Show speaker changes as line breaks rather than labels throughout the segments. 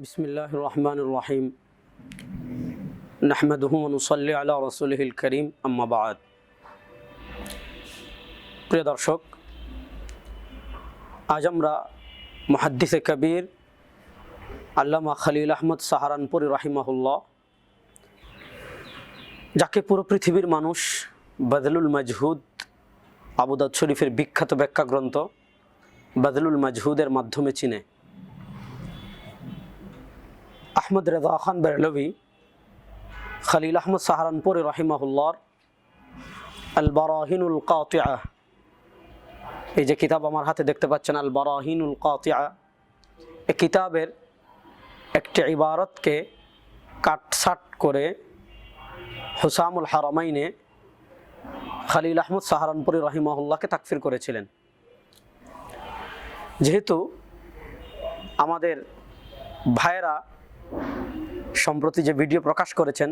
बिस्मिल्लाहिर रहमानिर रहीम नहमदुहु व नुसल्ली अला रसूलिहिल करीम अम्मा बाद। प्रिय दर्शक, आज আমরা মুহাদ্দিসে কবির আল্লামা খলিল আহমদ সাহারানপুরি রাহিমাহুল্লাহ, যাকে পুরো পৃথিবীর মানুষ বাদলুল মাজহুদ আবু দাউদ শরীফের বিখ্যাত ব্যাখ্যা গ্রন্থ বাদলুল মাজহুদের মাধ্যমে চিনে, আহমদ রেজা খান বেরলভি খলিল আহমদ সাহারানপুরি রাহিমাহুল্লাহর আল বারাহিনুল কাতিআ, এই যে কিতাব আমার হাতে দেখতে পাচ্ছেন আল বারাহিনুল কাতিআ, এই কিতাবের একটি ইবারতকে কাটছাট করে হুসামুল হারামাইনে খলিল আহমদ সাহারানপুরি রাহিমাহুল্লাহকে তাকফির করেছিলেন। যেহেতু আমাদের ভাইয়েরা সম্প্রতি যে ভিডিও প্রকাশ করেছেন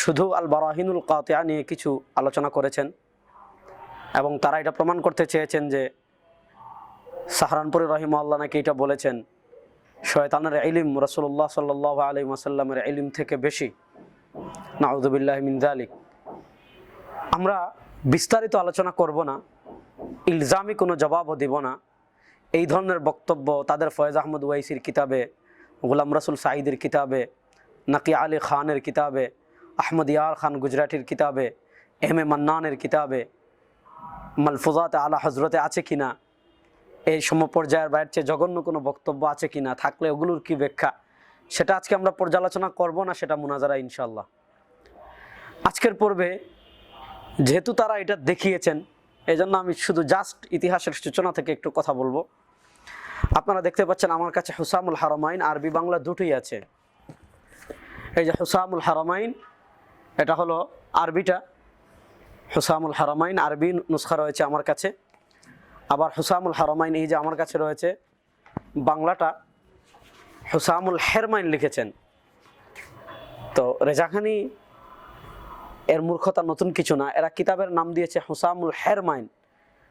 শুধু আল বারাহিনুল কাতিআ নিয়ে কিছু আলোচনা করেছেন এবং তারা এটা প্রমাণ করতে চেয়েছেন যে সাহারানপুরি রাহিমাহুল্লাহ নাকি এটা বলেছেন শয়তানের ইলম রাসূলুল্লাহ সাল্লাল্লাহু আলাইহি ওয়াসাল্লামের ইলম থেকে বেশি। নাউযু বিল্লাহি মিন যালিক। আমরা বিস্তারিত আলোচনা করব না, ইলজামি কোনো জবাবও দিব না। এই ধরনের বক্তব্য তাদের ফয়েজ আহমদ ওয়াইসির কিতাবে, গোলাম রসুল সাঈদের কিতাবে, নাকি আলী খানের কিতাবে, আহমদ ইয়ার খান গুজরাটির কিতাবে, এম এ মান্নানের কিতাবে, মালফুজাতে আলা হজরতে আছে কিনা, এই সমপর্যায়ের বাইরের চেয়ে জঘন্য কোনো বক্তব্য আছে কিনা, থাকলে ওগুলোর কি ব্যাখ্যা, সেটা আজকে আমরা পর্যালোচনা করব না, সেটা মুনাজারা ইনশাল্লাহ। আজকের পর্বে যেহেতু তারা এটা দেখিয়েছেন, এই জন্য আমি শুধু জাস্ট ইতিহাসের সূচনা থেকে একটু কথা বলবো। আপনারা দেখতে পাচ্ছেন আমার কাছে হুসামুল হারামাইন আরবি বাংলা দুটোই আছে। এই যে হুসামুল হারামাইন, এটা হলো আরবিটা, হুসামুল হারামাইন আরবি নুসখা রয়েছে আমার কাছে। আবার হুসামুল হারামাইন এই যে আমার কাছে রয়েছে বাংলাটা, হুসামুল হেরমাইন লিখেছেন। তো রেজাখানি এর মূর্খতা নতুন কিছু না, এরা কিতাবের নাম দিয়েছে হুসামুল হেরমাইন।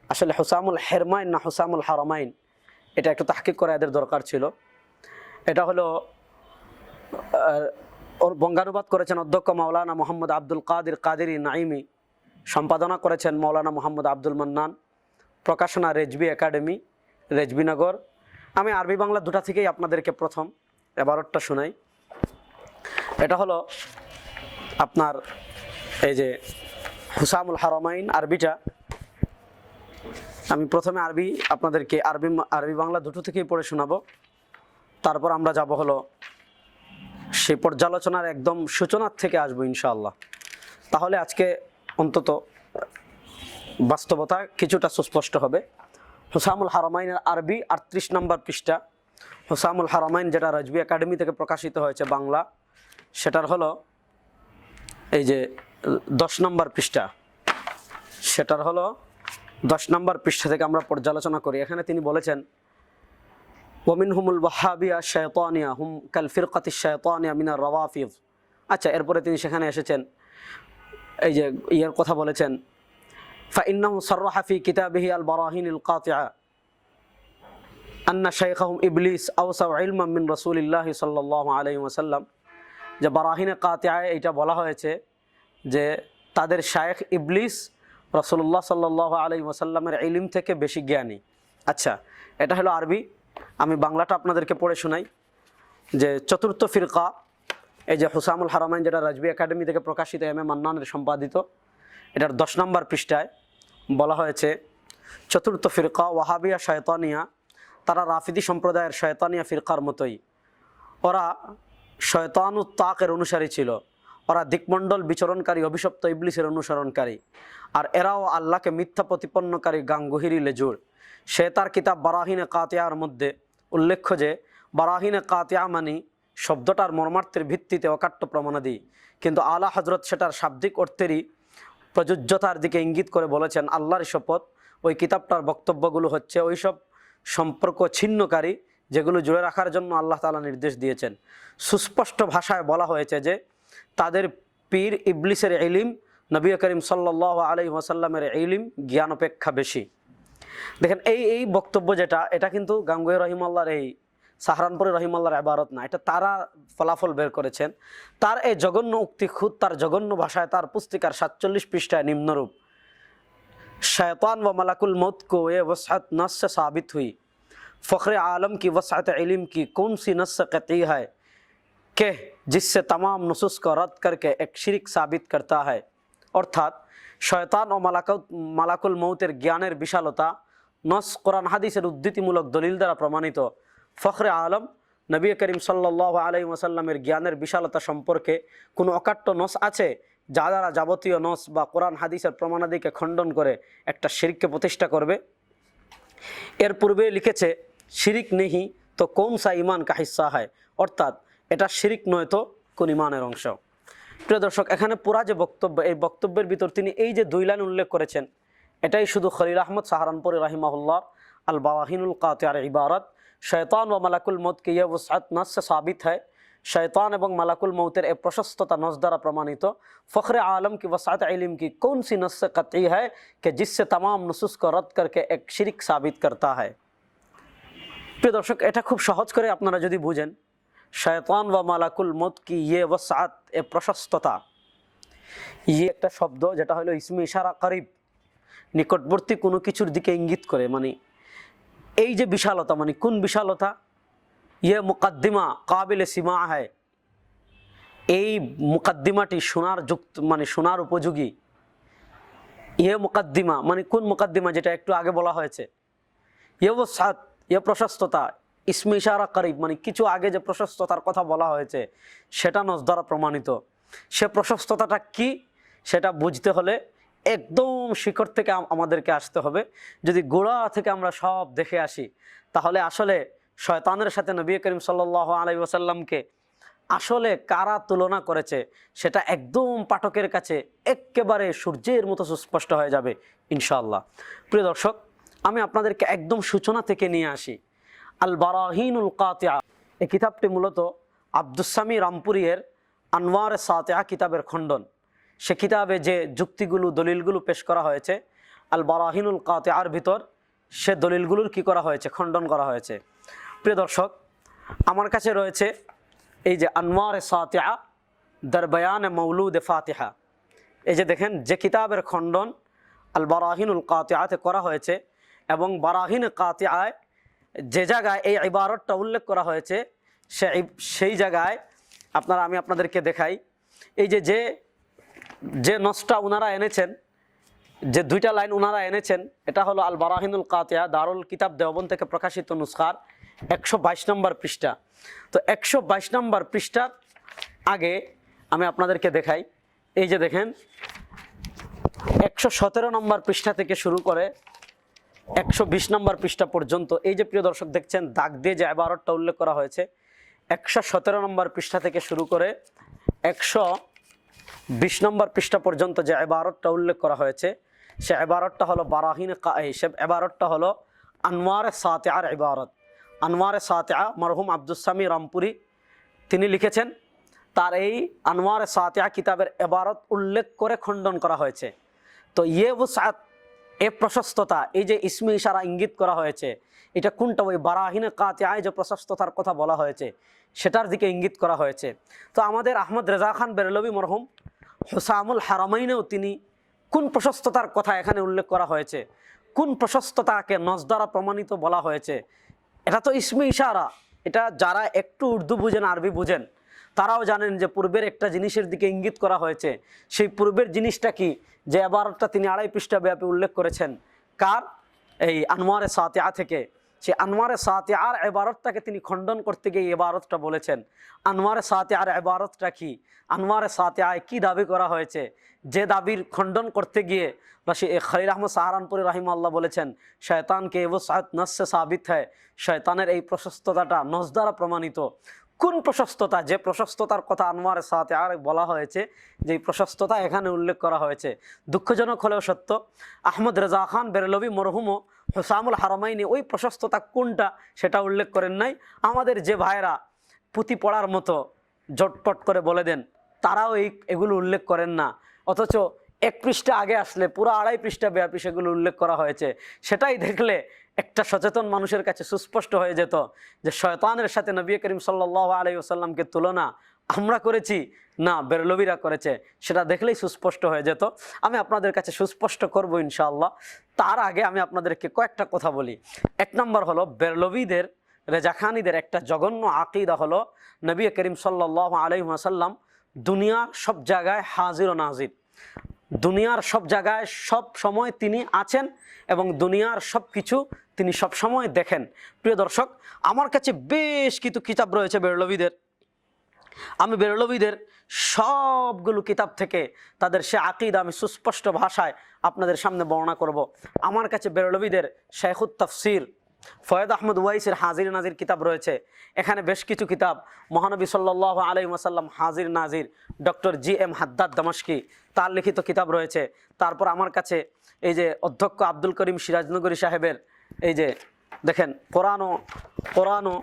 আসলে হুসামুল হেরমাইন না হুসামুল হারামাইন, এটা একটু তাহকিক করা এদের দরকার ছিল। এটা হলো ওর বঙ্গানুবাদ করেছেন অধ্যক্ষ মাওলানা মোহাম্মদ আব্দুল কাদির কাদেরি নাইমি, সম্পাদনা করেছেন মাওলানা মোহাম্মদ আব্দুল মান্নান, প্রকাশনা রেজবি একাডেমি, রেজবিনগর। আমি আরবি বাংলা দুটা থেকেই আপনাদেরকে প্রথম এবারটা শোনাই। এটা হলো আপনার এই যে হুসামুল হারামাইন আরবিটা, আমি প্রথমে আরবি আপনাদেরকে আরবি বাংলা দুটো থেকেই পড়ে শোনাবো, তারপর আমরা যাব হলো সেই পর্যালোচনার একদম সূচনার থেকে আসবো ইনশাআল্লাহ। তাহলে আজকে অন্তত বাস্তবতা কিছুটা সুস্পষ্ট হবে। হুসামুল হারামাইনের আরবি 38 নম্বর পৃষ্ঠা। হুসামুল হারামাইন যেটা রাজবি একাডেমি থেকে প্রকাশিত হয়েছে বাংলা, সেটার হলো এই যে 10 নম্বর পৃষ্ঠা, সেটার হলো 10 নম্বর পৃষ্ঠা থেকে আমরা পর্যালোচনা করি। এখানে তিনি বলেছেন ওয়ামিনহুমুল ওয়াহাবিয়া শায়তানিয়া হুম কাল ফিরকাতিশ শায়তানিয়া মিনার রাওয়াফিজ। আচ্ছা, এরপরে তিনি সেখানে এসেছেন এই যে ইয়ার কথা বলেছেন ফাইন্নাহু সাররাহা ফি কিতাবিহি আল বারাহিনুল কাতিআ আন্না শাইখাহুম ইবলিস আওসাউ ইলমান মিন রাসূলিল্লাহি সাল্লাল্লাহু আলাইহি ওয়াসাল্লাম। যে বারাহিনে কাতিআয় এটা বলা হয়েছে যে তাদের শায়েখ ইবলিস রাসূলুল্লাহ সাল্লাল্লাহু আলাইহি ওয়াসাল্লামের ইলম থেকে বেশি জ্ঞানী। আচ্ছা, এটা হলো আরবি। আমি বাংলাটা আপনাদেরকে পড়ে শোনাই। যে চতুর্থ ফিরকা, এই যে হুসামুল হারামাইন যেটা রাজবি একাডেমি থেকে প্রকাশিত, এম এ মান্নানের সম্পাদিত, এটার 10 নম্বর পৃষ্ঠায় বলা হয়েছে চতুর্থ ফিরকা ওয়াহাবিয়া শয়তানিয়া, তারা রাফিদি সম্প্রদায়ের শয়তানিয়া ফিরকার মতোই। ওরা শয়তানুত তাকের অনুসারী ছিল, ওরা দিকমণ্ডল বিচরণকারী অভিশপ্ত ইবলিসের অনুসরণকারী, আর এরাও আল্লাহকে মিথ্যা প্রতিপন্নকারী গাঙ্গুহিরি লেজুর। সে তার কিতাব বারাহিনে কাতিআর মধ্যে উল্লেখ্য যে বারাহিনে কাতিআ মানি শব্দটার মর্মার্থের ভিত্তিতে অকাট্য প্রমাণাদি, কিন্তু আলা হজরত সেটার শাব্দিক অর্থেরই প্রযোজ্যতার দিকে ইঙ্গিত করে বলেছেন আল্লাহর শপথ, ওই কিতাবটার বক্তব্যগুলো হচ্ছে ওইসব সম্পর্ক ছিন্নকারী যেগুলো জুড়ে রাখার জন্য আল্লাহ তাআলা নির্দেশ দিয়েছেন। সুস্পষ্ট ভাষায় বলা হয়েছে যে তাদের পীর ইবলিসের ইলম নবী করিম সাল্লাল্লাহু আলাইহি ওয়াসাল্লামের ইলম জ্ঞান অপেক্ষা বেশি। দেখেন এই বক্তব্য যেটা, এটা কিন্তু গাঙ্গুহি রহিমাল্লাহর এই সাহারানপুরি রহিমাল্লাহর ইবারত না, এটা তারা ফলাফল বের করেছেন। তার এই জঘন্য উক্তি খুদ তার জঘন্য ভাষায় তার পুস্তিকার 47 পৃষ্ঠায় নিম্নরূপ: शैतान व मलकुल मौत को ये वसअत नस से साबित हुई, फ़ख्र आलम की वसअत इल्म की कौन सी नस क़तई है कि जिससे तमाम नुसूस को रद्द करके एक शिरक साबित करता है। अर्थात शैतान व मलाकुल मौतेर ज्ञानेर विशालता नस कुरान हादिसेर उद्धृतिमूलक दलिल द्वारा प्रमाणित। फ़ख्र आलम नबी करीम सल्लल्लाहु आलैहि वसल्लमेर ज्ञानेर विशालता सम्पर्के कोनो अकाट्य नस आछे যা দ্বারা যাবতীয় নস বা কোরআন হাদিসের প্রমাণাদিকে খণ্ডন করে একটা শিরককে প্রতিষ্ঠা করবে? এর পূর্বে লিখেছে শিরিক নেহি তো কোন সা ইমান কা হিস্সা হয়, অর্থাৎ এটা শিরিক নয় তো কোন ইমানের অংশ। প্রিয় দর্শক, এখানে পুরা যে বক্তব্য, এই বক্তব্যের ভিতর তিনি এই যে 2 লাইন উল্লেখ করেছেন, এটাই শুধু খলিল আহমদ সাহারানপুরি রাহিমাহুল্লাহ আল বারাহিনুল কাতিআর ইবারত শয়তান ও মালাকুল মৌত কে ইয়ে वसअत नस से साबित है, शैतान एवं मलाकुल मौतेर ए प्रशस्तता नस द्वारा प्रमाणित। फ़ख्र आलम की वसात इल्म की कौन सी नस से कतई है कि जिससे तमाम नुसूस को रद्द करके एक शिरक साबित करता है। प्रिय दर्शक, এটা খুব সহজ করে আপনারা যদি বুঝেন, শয়তান व मलाकुल मौत की ये वसात ए प्रशस्तता, ये একটা শব্দ যেটা হলো ইসমে ইশারা করিব, নিকটবর্তী কোনো কিছুর দিকে ইঙ্গিত করে। মানে এই যে বিশালতা, মানে কোন বিশালতা? ये मुकद्दिमा काबिल सिमा है, এই মুকদ্দিমাটি শোনার যুক্ত, মানে শোনার উপযোগী। ये मुकद्दिमा মানে কোন মুকদ্দিমা? যেটা একটু আগে বলা হয়েছে। ये वसअत, ये প্রশস্ততা, ইসমে ইশারা করিব, মানে কিছু আগে যে প্রশস্ততার কথা বলা হয়েছে সেটা নস দ্বারা প্রমাণিত। সে প্রশস্ততাটা কি সেটা বুঝতে হলে একদম শিকড় থেকে আমাদেরকে আসতে হবে। যদি গোড়া থেকে আমরা সব দেখে আসি, তাহলে আসলে শয়তানের সাথে নবী করিম সাল্লাল্লাহু আলাইহি ওয়াসাল্লামকে আসলে কারা তুলনা করেছে সেটা একদম পাঠকের কাছে একেবারে সূর্যের মতো সুস্পষ্ট হয়ে যাবে ইনশাআল্লাহ। প্রিয় দর্শক, আমি আপনাদেরকে একদম সূচনা থেকে নিয়ে আসি। আল বারাহিনুল কাতিআ, এই কিতাবটি মূলত আব্দুস সামি রামপুরিয়ের আনওয়ার সাতিআ কিতাবের খণ্ডন। সে কিতাবে যে যুক্তিগুলো, দলিলগুলো পেশ করা হয়েছে আল বারাহিনুল কাতিআর ভিতর, সে দলিলগুলোর কি করা হয়েছে? খণ্ডন করা হয়েছে। প্রিয় দর্শক, আমার কাছে রয়েছে এই যে আনওয়ার সাতিআ দার বয়ান মৌলুদ ফাতিহা। এই যে দেখেন, যে কিতাবের খণ্ডন আল বারাহিনুল কাতিআতে করা হয়েছে, এবং বারাহিন কাতিআয় যে জায়গায় এই ইবারতটা উল্লেখ করা হয়েছে সেই জায়গায় আমি আপনাদেরকে দেখাই। এই যে যে নসটা ওনারা এনেছেন, যে 2টা লাইন ওনারা এনেছেন, এটা হলো আল বারাহিনুল কাতিআ দারুল কিতাব দেওবন্দ থেকে প্রকাশিত নুসখার 122 নম্বর পৃষ্ঠা। তো 122 নম্বর পৃষ্ঠার আগে আমি আপনাদেরকে দেখাই। এই যে দেখেন, 117 নম্বর পৃষ্ঠা থেকে শুরু করে 120 নম্বর পৃষ্ঠা পর্যন্ত, এই যে প্রিয় দর্শক দেখছেন দাগ দিয়ে যে ইবারতটা উল্লেখ করা হয়েছে, 117 নম্বর পৃষ্ঠা থেকে শুরু করে 120 নম্বর পৃষ্ঠা পর্যন্ত যে ইবারতটা উল্লেখ করা হয়েছে, সে ইবারতটা হলো সে ইবারতটা হলো আনওয়ার সাতিআর ইবারত। আনওয়ার সাতিআ মরহুম আব্দুস সামি রামপুরি তিনি লিখেছেন। তার এই আনওয়ার সাতিআ কিতাবের ইবারত উল্লেখ করে খণ্ডন করা হয়েছে। তো ইয়ে ওয়াসআত, এ প্রশস্ততা, এই যে ইসমে ইশারা ইঙ্গিত করা হয়েছে, এটা কোনটা? ওই বারাহিনে কাতিআয় যে প্রশস্ততার কথা বলা হয়েছে সেটার দিকে ইঙ্গিত করা হয়েছে। তো আমাদের আহমদ রেজা খান বেরলভী মরহুম হুসামুল হারামাইনেও তিনি কোন প্রশস্ততার কথা এখানে উল্লেখ করা হয়েছে, কোন প্রশস্ততাকে নস দ্বারা প্রমাণিত বলা হয়েছে, এটা তো ইসমে ইশারা। এটা যারা একটু উর্দু বুঝেন, আরবি বুঝেন, তারাও জানেন যে পূর্বের একটা জিনিসের দিকে ইঙ্গিত করা হয়েছে। সেই পূর্বের জিনিসটা কি? যে ইবারতটা তিনি 2.5 পৃষ্ঠা ব্যাপী উল্লেখ করেছেন, কার? এই আনওয়ার সাতিআ থেকে। সেই আনওয়ার সাতিআর ইবারতটাকে তিনি খণ্ডন করতে গিয়ে ইবারতটা বলেছেন। আনওয়ার সাতিআর ইবারতটা কি? আনওয়ার সাতিআয় কি দাবি করা হয়েছে? যে দাবির খণ্ডন করতে গিয়ে খলিল আহমদ সাহারানপুরি রাহিমাহুল্লাহ বলেছেন শয়তানকে ওয়াসআত নস সে সাবিত হয়, শয়তানের এই প্রশস্ততাটা নস দ্বারা প্রমাণিত। কোন প্রশস্ততা? যে প্রশস্ততার কথা আনওয়ার সাতিআর বলা হয়েছে, যে প্রশস্ততা এখানে উল্লেখ করা হয়েছে। দুঃখজনক হলেও সত্য, আহমদ রেজা খান বেরলভী মরহুম হুসামুল হারামাইনি ওই প্রশস্ততা কোনটা সেটা উল্লেখ করেন নাই। আমাদের যে ভাইরা পুঁথি পড়ার মতো জটপট করে বলে দেন, তারাও এগুলো উল্লেখ করেন না। অথচ এক পৃষ্ঠা আগে আসলে পুরো 2.5 পৃষ্ঠা ব্যাপী সেগুলো উল্লেখ করা হয়েছে। সেটাই দেখলে একটা সচেতন মানুষের কাছে সুস্পষ্ট হয়ে যেত যে শয়তানের সাথে নবী করিম সাল্লাল্লাহু আলাইহি ওয়াসাল্লামকে তুলনা আমরা করেছি না বেরলভীরা করেছে, সেটা দেখলেই সুস্পষ্ট হয়ে যেত। আমি আপনাদের কাছে সুস্পষ্ট করব ইনশাআল্লাহ। তার আগে আমি আপনাদেরকে কয়েকটা কথা বলি। 1 নম্বর হলো বেরলভীদের, রেজাখানিদের একটা জঘন্য আকীদা হলো নবী করিম সাল্লাল্লাহু আলাইহি ওয়াসাল্লাম দুনিয়ার সব জায়গায় হাজির ও নাজির। দুনিয়ার সব জায়গায় সব সময় তিনি আছেন এবং দুনিয়ার সব কিছু তিনি সব সময় দেখেন। প্রিয় দর্শক, আমার কাছে বেশ কিছু কিতাব রয়েছে বেরলভীদের। আমি বেরলভীদের সবগুলো কিতাব থেকে তাদের সে আকীদা আমি সুস্পষ্ট ভাষায় আপনাদের সামনে বর্ণনা করব। আমার কাছে বেরলভীদের শাইখুত তাফসির ফয়েদ আহমদ ওয়াইসের হাজির নাজির কিতাব রয়েছে। এখানে বেশ কিছু কিতাব মহানবী সাল্লাল্লাহু আলাইহি ওয়াসাল্লাম হাজির নাজির, ডক্টর জি.এম. হাদ্দাদ দামাশকি তার লিখিত কিতাব রয়েছে। তারপর আমার কাছে এই যে অধ্যক্ষ আব্দুল করিম সিরাজনগরী সাহেবের এই যে দেখেন কোরআন ও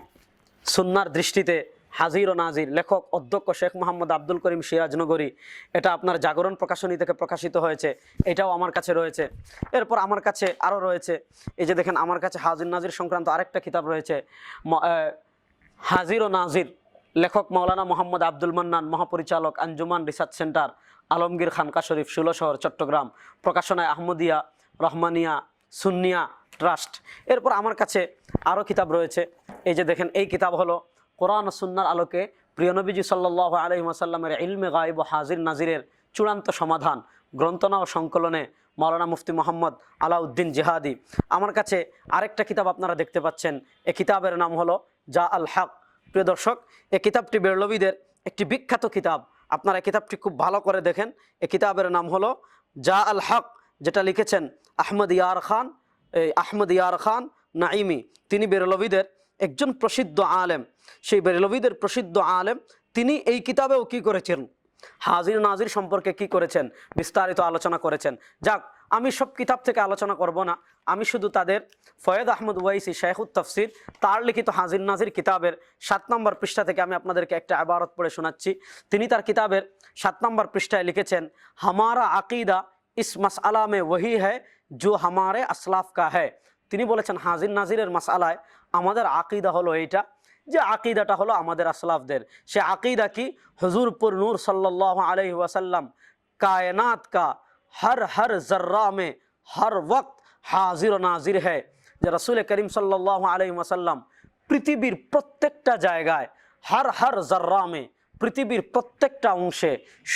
সুন্নার দৃষ্টিতে হাজির ও নাজির, লেখক অধ্যক্ষ শেখ মোহাম্মদ আব্দুল করিম সিরাজনগরী। এটা আপনার জাগরণ প্রকাশনী থেকে প্রকাশিত হয়েছে, এটাও আমার কাছে রয়েছে। এরপর আমার কাছে আরও রয়েছে এই যে দেখেন আমার কাছে হাজির নাজির সংক্রান্ত আরেকটা কিতাব রয়েছে, হাজির ও নাজির, লেখক মাওলানা মোহাম্মদ আব্দুল মান্নান, মহাপরিচালক আঞ্জুমান রিসার্চ সেন্টার, আলমগীর খানকা শরীফ, ষোলশহর, চট্টগ্রাম। প্রকাশনায় আহমদিয়া রহমানিয়া সুন্নিয়া ট্রাস্ট। এরপর আমার কাছে আরও কিতাব রয়েছে। এই যে দেখেন এই কিতাব হলো কোরআন ও সুন্নার আলোকে প্রিয় নবীজি সাল্লাল্লাহু আলাইহি ওয়াসাল্লামের ইলমে গায়ব ও হাজির নাজিরের চূড়ান্ত সমাধান, গ্রন্থনা ও সংকলনে মাওলানা মুফতি মোহাম্মদ আলাউদ্দিন জিহাদি। আমার কাছে আরেকটা কিতাব আপনারা দেখতে পাচ্ছেন, এই কিতাবের নাম হলো জা আল হক। প্রিয় দর্শক, এই কিতাবটি বেরলভীদের একটি বিখ্যাত কিতাব। আপনারা এই কিতাবটি খুব ভালো করে দেখেন। এই কিতাবের নাম হলো জা আল হক, যেটা লিখেছেন আহমদ ইয়ার খান নাইমি। তিনি বেরলভীদের একজন প্রসিদ্ধ আলেম। সেই বেরলভীদের প্রসিদ্ধ আলেম তিনি এই কিতাবেও কি করেছেন, হাজির নাজির সম্পর্কে কি করেছেন, বিস্তারিত আলোচনা করেছেন। যাক, আমি সব কিতাব থেকে আলোচনা করব না, আমি শুধু তাদের ফয়েদ আহমদ ওয়াইসি শাইখুত তাফসির তার লিখিত হাজির নাজির কিতাবের 7 নম্বর পৃষ্ঠা থেকে আমি আপনাদেরকে একটা ইবারত পড়ে শোনাচ্ছি। তিনি তার কিতাবের 7 নম্বর পৃষ্ঠায় লিখেছেন, হামারা আকিদা ইস মাসআলা মে ওহি হ্যায় জো হামারে আসলাফ কা হ্যায়। তিনি বলেছেন হাজির নাজিরের মাসআলায় আমাদের আকিদা হলো এইটা, যে আকিদাটা হলো আমাদের আসলাফদের। সে আকিদা কি, হুজুর পুর নূর সাল্লাল্লাহু আলাইহি ওয়াসাল্লাম কায়নাত কা हर जर्रा में हर वक्त हाजिर व नाजिर है। যে রাসূল করিম সাল্লাল্লাহু আলাইহি ওয়াসাল্লাম পৃথিবীর প্রত্যেকটা জায়গায় হর জর্রা মে, পৃথিবীর প্রত্যেকটা অংশে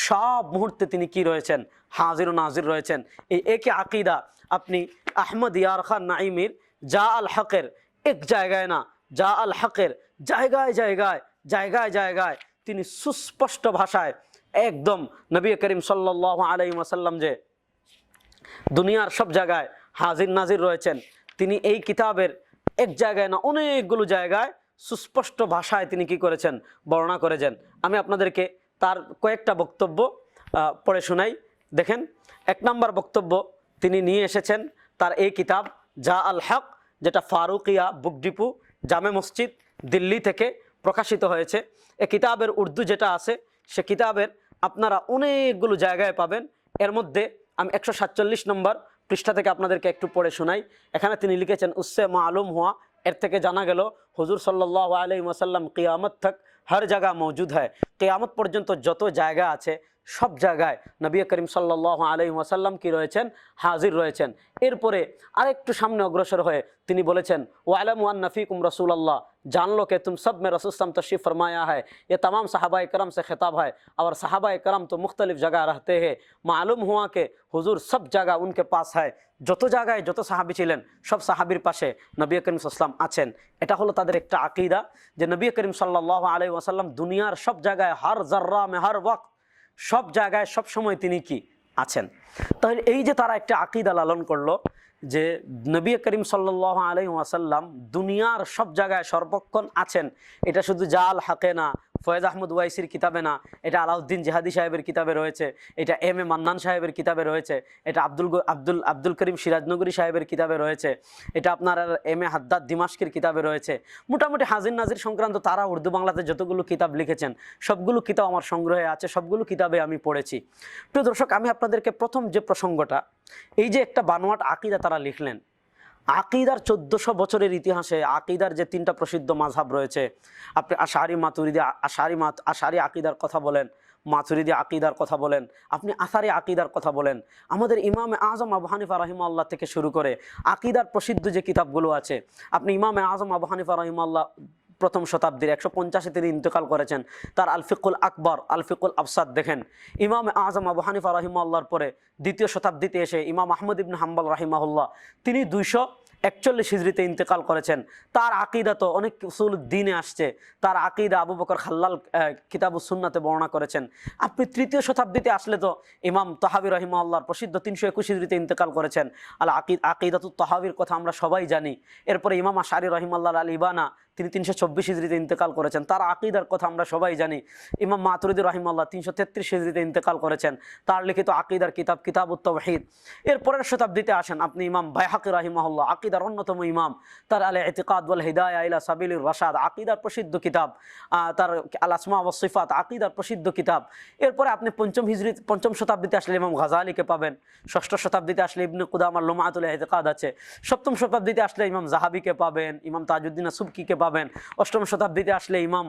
সব মুহূর্তে তিনি কি রয়েছেন, হাজির ও নাজির রয়েছেন। এই একই আকিদা আপনি আহমদ ইয়ার খান নাইমির জা আল হকের এক জায়গায় না, জা আল হকের জায়গায় জায়গায় জায়গায় জায়গায় তিনি সুস্পষ্ট ভাষায় একদম নবী করিম সাল্লাল্লাহু আলাইহি ওয়াসাল্লাম যে দুনিয়ার সব জায়গায় হাজির নাজির রয়েছেন, তিনি এই কিতাবের এক জায়গায় না অনেকগুলো জায়গায় সুস্পষ্ট ভাষায় তিনি কি করেছেন, বর্ণনা করেছেন। আমি আপনাদেরকে তার কয়েকটা বক্তব্য পড়ে শোনাই। দেখেন, 1 নম্বর বক্তব্য তিনি নিয়ে এসেছেন তার এই কিতাব জা আল হক, যেটা ফারুকিয়া বুক ডিপো জামে মসজিদ দিল্লি থেকে প্রকাশিত হয়েছে। এই কিতাবের উর্দু যেটা আছে সে কিতাবের আপনারা অনেকগুলো জায়গায় পাবেন। এর মধ্যে আমি 147 নম্বর পৃষ্ঠা থেকে আপনাদেরকে একটু পড়ে শোনাই। এখানে তিনি লিখেছেন, উসসে মালুম হুয়া, এর থেকে জানা গেল হুজুর সাল্লাল্লাহু আলাইহি ওয়াসাল্লাম কিয়ামত তক হর জায়গা মौजूद है। কিয়ামত পর্যন্ত যত জায়গা আছে সব জায়গায় নবী করিম সাল্লাল্লাহু আলাইহি ওয়াসাল্লাম কি রয়েছেন, হাজির রয়েছেন। এরপরে আরেকটু সামনে অগ্রসর হয়ে তিনি বলেছেন, ওয়ালামু আন্না ফিকুম রাসূলুল্লাহ, जान लो कि तुम सब में रसूल सल्लल्लाहु अलैहि वसल्लम तशरीफ़ फरमाया है। ये तमाम सहाबाए करम से खिताब है और सहाबाए करम तो मुख्तलिफ जगह रहते हैं। मालूम हुआ कि हुजूर सब जगह उनके पास है। যত জায়গায় যত সাহাবী ছিলেন সব সাহাবীর পাশে নবী করিম সাল্লাল্লাহু আলাইহি ওয়াসাল্লাম আছেন। এটা হলো তাদের একটা আকীদা যে নবী করিম সাল্লাল্লাহু আলাইহি ওয়াসাল্লাম দুনিয়ার সব জায়গায় হর জর্রা মে হর ওয়াক্ত, সব জায়গায় সব সময় তিনি কি আছেন। তাহলে এই যে তারা একটা আকীদা লালন করলো যে নবী করিম সাল্লাল্লাহু আলাইহি ওয়াসাল্লাম দুনিয়ার সব জায়গায় সর্বক্ষণ আছেন, এটা শুধু জাল হাকে না, ফয়েজ আহমদ ওয়াইসির কিতাবে না, এটা আলাউদ্দিন জেহাদি সাহেবের কিতাবে রয়েছে, এটা এম এ মান্নান সাহেবের কিতাবে রয়েছে, এটা আব্দুল করিম সিরাজনগরী সাহেবের কিতাবে রয়েছে, এটা আপনার এম এ হাদ্দাদ দিমাশকের কিতাবে রয়েছে। মোটামুটি হাজির নাজির সংক্রান্ত তারা উর্দু বাংলাতে যতগুলো কিতাব লিখেছেন সবগুলো কিতাব আমার সংগ্রহে আছে, সবগুলো কিতাবে আমি পড়েছি। প্রিয় দর্শক, আমি আপনাদেরকে প্রথম যে প্রসঙ্গটা, এই যে একটা বানোয়াট আকিদা তারা লিখলেন, আকিদার 1400 বছরের ইতিহাসে আকিদার যে 3টা প্রসিদ্ধ মাযহাব রয়েছে, আপনি আশারি মাতুরিদি আশারি আকিদার কথা বলেন, মাতুরিদি আকিদার কথা বলেন, আপনি আসারি আকিদার কথা বলেন, আমাদের ইমামে আজম আবু হানিফা রাহিমাহুল্লাহ থেকে শুরু করে আকিদার প্রসিদ্ধ যে কিতাবগুলো আছে, আপনি ইমামে আজম আবু হানিফা রাহিমাহুল্লাহ প্রথম শতাব্দীর 150 তিনি ইন্তেকাল করেছেন, তার আল ফিকুল আকবর আল ফিকুল আফসাদ দেখেন। ইমাম আজম আবু হানিফা রাহিমাহুল্লাহর পরে 2য় শতাব্দীতে এসে ইমাম আহমদ ইবনে হাম্বল রাহিমাহুল্লাহ তিনি 241 হিজরিতে ইন্তেকাল করেছেন। তার আকিদা তো অনেক উসুল দ্বীনে আসছে, তার আকিদা আবু বকর খাল্লাল কিতাবুস সুন্নাতে বর্ণনা করেছেন। আপনি 3য় শতাব্দীতে আসলে তো ইমাম তাহাবি রাহিমাহুল্লাহর প্রসিদ্ধ 321 হিজরিতে ইন্তেকাল করেছেন। আল আকিদাতুত তাহাবির কথা আমরা সবাই জানি। এরপরে ইমাম আশারি রাহিমাহুল্লাহ আল ইবানা তিনি 324 হিজরিতে ইন্তেকাল করেছেন, তার আকিদার কথা আমরা সবাই জানি। ইমাম মাতুরিদি রাহিমাহুল্লাহ 333 হিজরিতে ইন্তেকাল করেছেন, তার লিখিত আকিদার কিতাব কিতাবুত তাওহীদ। এরপরের শতাব্দীতে আসেন আপনি ইমাম বাইহাকি রাহিমাহুল্লাহ, আকিদার অন্যতম ইমাম, তার আল ইতিকাদ ওয়াল হিদায়া ইলা সাবিলির রাশাদ আকিদার প্রসিদ্ধ কিতাব, তার আল আসমা ওয়াস সিফাত আকিদার প্রসিদ্ধ কিতাব। এরপরে আপনি পঞ্চম শতাব্দীতে আসলে ইমাম গাজালিকে পাবেন, 6ষ্ঠ শতাব্দীতে আসলে ইবনে কুদামার লুমাতুল ইতিকাদ আছে, 7ম শতাব্দীতে আসলে ইমাম জাহাবিকে পাবেন, ইমাম তাজউদ্দিন সুবকিকে পাবেন, 8ম শতাব্দীতে আসলে ইমাম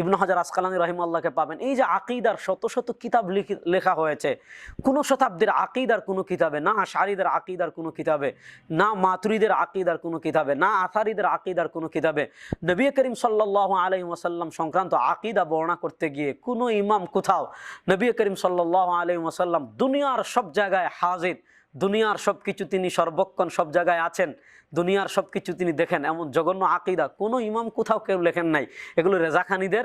ইবনে হাজার আসকালানী রাহিমাহুল্লাহকে পাবেন। এই যে আকিদার শত শত কিতাব লেখা হয়েছে, কোন শতাব্দীর আকিদার কোনো কিতাবে না, আশারিদের আকিদার কোনো কিতাবে না, মাতুরিদের আকিদার কোনো কিতাবে না, আসারিদের আকিদার কোনো কিতাবে নবী করিম সাল্লাল্লাহু আলাইহি ওয়াসাল্লাম সংক্রান্ত আকিদা বর্ণনা করতে গিয়ে কোনো ইমাম কোথাও নবী করিম সাল্লাল্লাহু আলাইহি ওয়াসাল্লাম দুনিয়ার সব জায়গায় হাজির, দুনিয়ার সব কিছু তিনি সর্বক্ষণ সব জায়গায় আছেন, দুনিয়ার সব কিছু তিনি দেখেন, এমন জঘন্য আকিদা কোনো ইমাম কোথাও কেউ লেখেন নাই। এগুলো রেজাখানিদের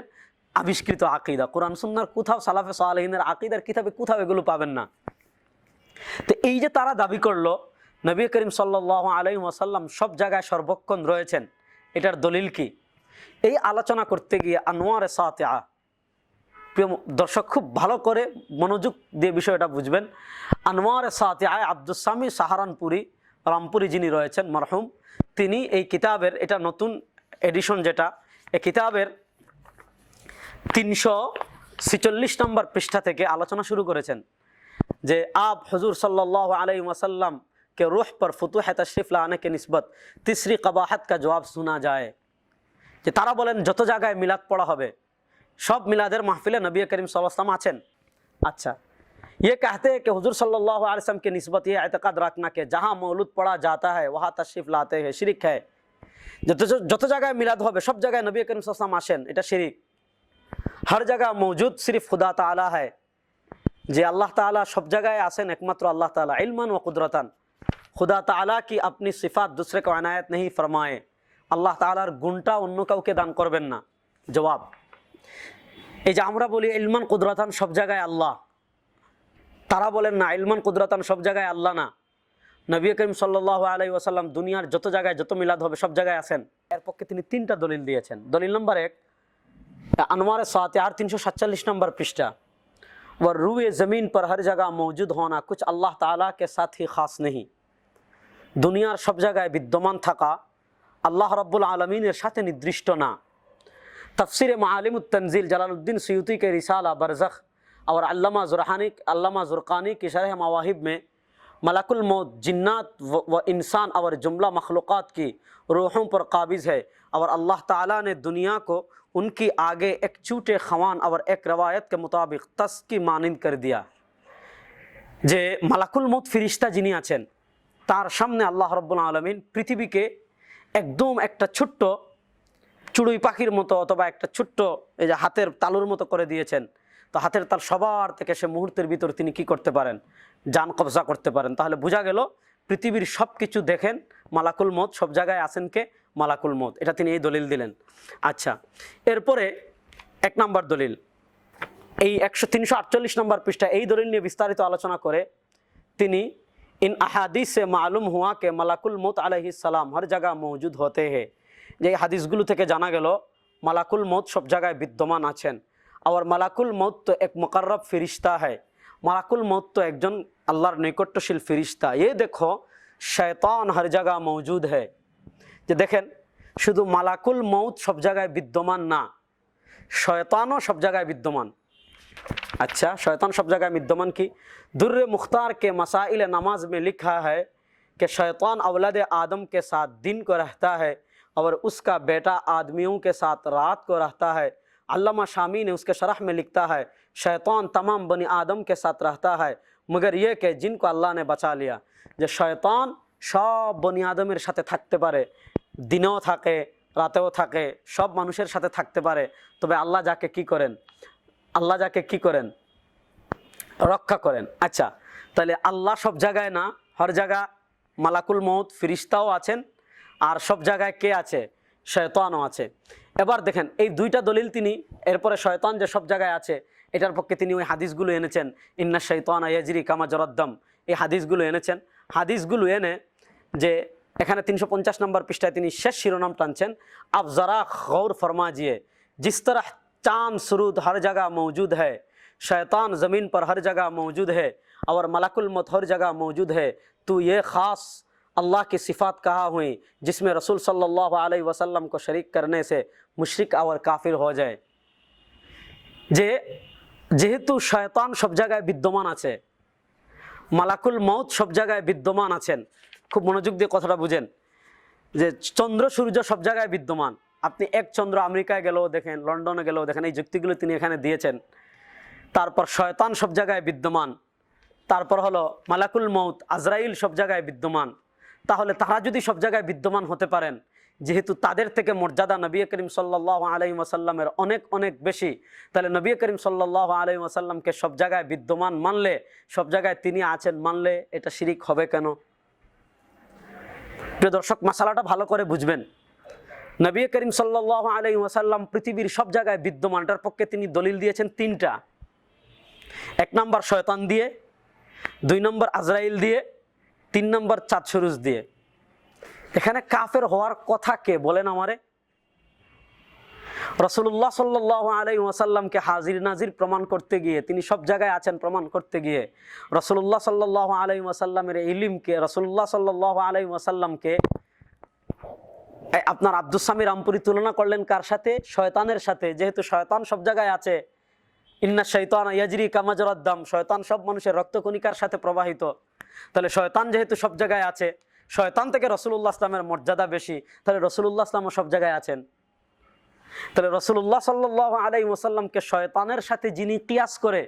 আবিষ্কৃত আকিদা, কোরআন সুন্নাহর কোথাও সালাফে সালেহিনের আকিদার কিতাবে কোথাও এগুলো পাবেন না। তো এই যে তারা দাবি করলো নবী করিম সাল্লাল্লাহু আলাইহি ওয়াসাল্লাম সব জায়গায় সর্বক্ষণ রয়েছেন, এটার দলিল কি? এই আলোচনা করতে গিয়ে আনোয়ারে সাতিআ, প্রিয় দর্শক খুব ভালো করে মনোযোগ দিয়ে বিষয়টা বুঝবেন। আনোয়ারে সাতিআয় আব্দুস সামি সাহারানপুরি রামপুরি যিনি রয়েছেন মরহুম, তিনি এই কিতাবের, এটা নতুন এডিশন যেটা, এই কিতাবের 346 নম্বর পৃষ্ঠা থেকে আলোচনা শুরু করেছেন যে आप हुजूर सल्लल्लाहु अलैहि वसल्लम के रूह पर फुतूह तशरीफ लाने के निस्बत तीसरी कबाहत का जवाब सुना जाए। যে তারা বলেন যত জায়গায় মিলাদ পড়া হবে সব মিলাদের মাহফিলে নবী করিম সাল্লাল্লাহু আলাইহি ওয়াসাল্লাম আছেন। अच्छा, ये कहते हैं कि हुजूर सल्लल्लाहु अलैहि वसल्लम के निस्बत ये एतकाद रखना कि जहाँ मौलूद पढ़ा जाता है वहाँ तशरीफ लाते हैं शिरिक है। যত জায়গায় মিলাদ হবে সব জায়গায় নবী করিম সাল্লাল্লাহু আলাইহি ওয়াসাল্লাম আসেন, এটা শিরিক। हर जगह मौजूद सिर्फ खुदा ताला है, যে আল্লাহ তাআলা সব জায়গায় আছেন একমাত্র আল্লাহ তাআলা, ইলমান ওয়া কুদরতান। खुदा ताला की अपनी सिफात दूसरे को अनायत नहीं फरमाए, আল্লাহ তাআলার গুণটা অন্য কাউকে দান করবেন না। জবাব, এই যে আমরা বলি ইলমান কুদরতান সব জায়গায় আল্লাহ, তারা বলেন না ইলমান কুদরতান সব জায়গায় আল্লাহ না, নবী করিম সাল্লাল্লাহু আলাইহি ওয়াসাল্লাম দুনিয়ার যত জায়গায় যত মিলাদ হবে সব জায়গায় আছেন। এর পক্ষে তিনি 3টা দলিল দিয়েছেন। দলিল নম্বর 1, আনোয়ারে সাতিআর 347 নম্বর পৃষ্ঠা, व रूए ज़मीन पर हर जगह मौजूद होना कुछ अल्लाह ताला के साथ ही ख़ास नहीं, দুনিয়ার সব জায়গায় বিদ্যমান থাকা আল্লাহ রাব্বুল আলামিনের সাথে নির্দিষ্ট না। तफसीर मालिमुत तंजील जलालुद्दीन सयूती के रिसाला बरज़ख और अल्लामा ज़ुरक़ानी की शरह मवाहिब में मलकुल मौत जिन्नात व इंसान और जुमला मखलूक़ात की रूहों पर काबिज़ है और अल्लाह ताला ने दुनिया को उनकी आगे एक चूटे खवान और एक रवायत के मुताबिक तस की मानिंद कर दिया। যে মালাকুল মউত ফিরিস্তা যিনি আছেন তার সামনে আল্লাহ রাব্বুল আলামিন পৃথিবীকে একদম একটা ছোট্ট চুড়ুই পাখির মতো অথবা একটা ছোট্ট এই যে হাতের তালুর মতো করে দিয়েছেন। তো হাতের তাল সবার থেকে সে মুহূর্তের ভিতর তিনি কি করতে পারেন, জান কবজা করতে পারেন। তাহলে বোঝা গেল পৃথিবীর সব কিছু দেখেন মালাকুল মউত, সব জায়গায় আছেন কে, মালাকুল মউত। এটা তিনি এই দলিল দিলেন। আচ্ছা, এরপরে 1 নম্বর দলিল, এই 348 নম্বর পৃষ্ঠা এই দলিল নিয়ে বিস্তারিত আলোচনা করে তিনি इन अहादीस से मालूम हुआ कि मलकुल मौत अलैहिस सलाम हर जगह मौजूद होते हैं। যে হাদিসগুলো থেকে জানা গেল মালাকুল মৌত সব জায়গায় বিদ্যমান আছেন। আর মালাকুল মৌত তো এক মুকাররব ফিরিস্তা है। মালাকুল মৌত তো একজন আল্লাহর নৈকট্যশীল ফিরিস্তা। ये देखो शैतान हर जगह मौजूद है। যে দেখেন শুধু মালাকুল মৌত সব জায়গায় বিদ্যমান না, শয়তানও সব জায়গায় বিদ্যমান। अच्छा, शैतान सब जगह विद्यमान की। दुर्र मुख्तार के मसाइल नमाज में लिखा है कि शैतान औलाद आदम के साथ दिन को रहता है और उसका बेटा आदमियों के साथ रात को रहता है। अल्लामा शामी ने उसके शरह में लिखता है शैतान तमाम बनी आदम के साथ रहता है मगर ये कि जिनको अल्लाह ने बचा लिया। যে শয়তান সব বনি আদমের সাথে থাকতে পারে, দিনেও থাকে রাতেও থাকে, সব মানুষের সাথে থাকতে পারে, তবে আল্লাহ যাকে কি করেন, আল্লাহ যাকে কি করেন, রক্ষা করেন। আচ্ছা, তাহলে আল্লাহ সব জায়গায় না, হর জায়গা মালাকুল মৌত ফিরিস্তাও আছেন, আর সব জায়গায় কে আছে, শয়তানও আছে। এবার দেখেন এই দুইটা দলিল তিনি, এরপরে শয়তান যে সব জায়গায় আছে এটার পক্ষে তিনি ওই হাদিসগুলো এনেছেন, ইন্না শাইতানা ইয়াজরি কামা জারাদ্দাম, এই হাদিসগুলো এনেছেন। হাদিসগুলো এনে যে এখানে 350 নম্বর পৃষ্ঠায় তিনি শেষ শিরোনাম টানছেন, আব জরা গौर फरमाइए जिस तरह चांद सुरूद हर जगह मौजूद है, शैतान ज़मीन पर हर जगह मौजूद है और मलकुल मौत हर जगह मौजूद है, तो ये ख़ास अल्लाह की सिफ़ात कहा हुई जिसमें रसूल सल्लल्लाहु अलैहि वसल्लम को शरीक करने से मुशरिक और काफिर हो जाए। যে যেহেতু শয়তান সব জায়গায় বিদ্যমান আছে, মালাকুল মৌত সব জায়গায় বিদ্যমান আছেন, খুব মনোযোগ দিয়ে কথাটা বুঝেন, যে চন্দ্র সূর্য সব জায়গায় বিদ্যমান। আপনি এক চন্দ্র আমেরিকায় গেলেও দেখেন, লন্ডনে গেলেও দেখেন, এই যুক্তিগুলো তিনি এখানে দিয়েছেন। তারপর শয়তান সব জায়গায় বিদ্যমান, তারপর হলো মালাকুল মৌত আজরাইল সব জায়গায় বিদ্যমান। তাহলে তারা যদি সব জায়গায় বিদ্যমান হতে পারেন, যেহেতু তাদের থেকে মর্যাদা নবী করিম সাল্লাল্লাহু আলাইহি ওয়াসাল্লামের অনেক অনেক বেশি, তাহলে নবী করিম সাল্লাল্লাহু আলাইহি ওয়াসাল্লামকে সব জায়গায় বিদ্যমান মানলে, সব জায়গায় তিনি আছেন মানলে এটা শিরিক হবে কেন? প্রিয় দর্শক, মাসালাটা ভালো করে বুঝবেন। নবী করিম সাল্লাল্লাহু আলাইহি ওয়াসাল্লাম পৃথিবীর সব জায়গায় বিদ্যমান, এটার পক্ষে তিনি দলিল দিয়েছেন তিনটা। এক নম্বর শয়তান দিয়ে, দুই নম্বর আজরাইল দিয়ে, তিন নম্বর চাঁদ সুরুজ দিয়ে। এখানে কাফের হওয়ার কথা কে বলেন আমারে? রাসূলুল্লাহ সাল্লাল্লাহু আলাইহি ওয়াসাল্লামকে হাজির নাজির প্রমাণ করতে গিয়ে, তিনি সব জায়গায় আছেন প্রমাণ করতে গিয়ে, রাসূলুল্লাহ সাল্লাল্লাহু আলাইহি ওয়াসাল্লামের ইলমকে, রাসূলুল্লাহ সাল্লাল্লাহু আলাইহি ওয়াসাল্লামকে আপনার আব্দুস সামি রামপুরি তুলনা করলেন কার সাথে? শয়তানের সাথে। যেহেতু শয়তান সব জায়গায় আছে, ইন্না শাইতানা ইয়াজরি কামা জারাদ্দাম, শয়তান সব মানুষের রক্তকণিকার সাথে প্রবাহিত। তাহলে শয়তান যেহেতু সব জায়গায় আছে, শয়তান থেকে রাসূলুল্লাহ ইসলামের মর্যাদা বেশি, তাহলে রাসূলুল্লাহ ইসলামও সব জায়গায় আছেন। তাহলে রাসূলুল্লাহ সাল্লাল্লাহু আলাইহি ওয়াসাল্লামকে শয়তানের সাথে যিনি কিয়াস করে,